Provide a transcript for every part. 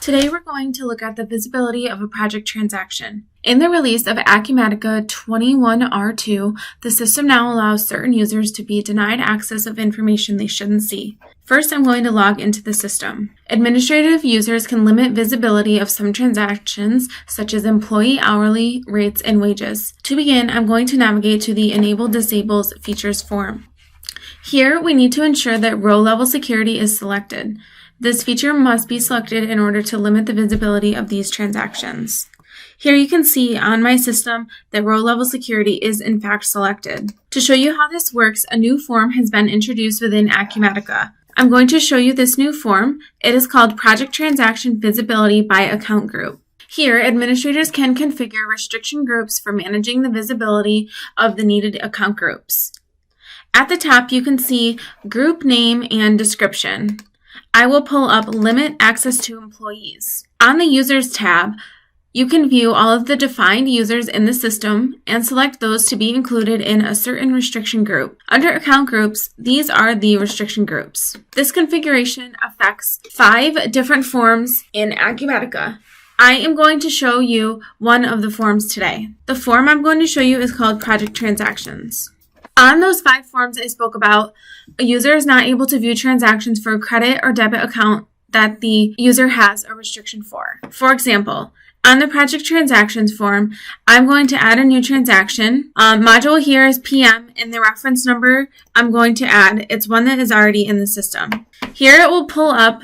Today we're going to look at the visibility of a project transaction. In the release of Acumatica 21R2, the system now allows certain users to be denied access of information they shouldn't see. First, I'm going to log into the system. Administrative users can limit visibility of some transactions, such as employee hourly rates and wages. To begin, I'm going to navigate to the Enable Disables Features form. Here, we need to ensure that row-level security is selected. This feature must be selected in order to limit the visibility of these transactions. Here you can see on my system that row-level security is in fact selected. To show you how this works, a new form has been introduced within Acumatica. I'm going to show you this new form. It is called Project Transaction Visibility by Account Group. Here, administrators can configure restriction groups for managing the visibility of the needed account groups. At the top, you can see group name and description. I will pull up Limit Access to Employees. On the Users tab, you can view all of the defined users in the system and select those to be included in a certain restriction group. Under Account Groups, these are the restriction groups. This configuration affects 5 different forms in Acumatica. I am going to show you one of the forms today. The form I'm going to show you is called Project Transactions. On those 5 forms I spoke about, a user is not able to view transactions for a credit or debit account that the user has a restriction for. For example, on the Project Transactions form, I'm going to add a new transaction. Module here is PM, and the reference number I'm going to add, it's one that is already in the system. Here it will pull up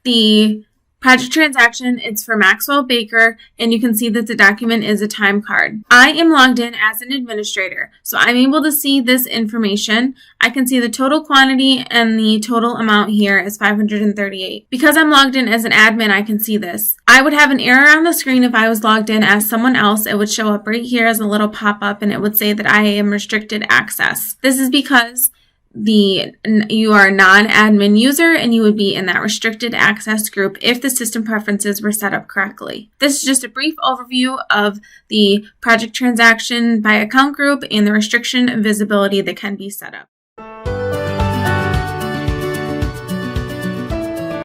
the project transaction. It's for Maxwell Baker, and you can see that the document is a time card. I am logged in as an administrator, so I'm able to see this information. I can see the total quantity and the total amount here is 538. Because I'm logged in as an admin, I can see this. I would have an error on the screen if I was logged in as someone else. It would show up right here as a little pop-up, and it would say that I am restricted access. This is because you are a non-admin user and you would be in that restricted access group if the system preferences were set up correctly. This is just a brief overview of the project transaction by account group and the restriction visibility that can be set up.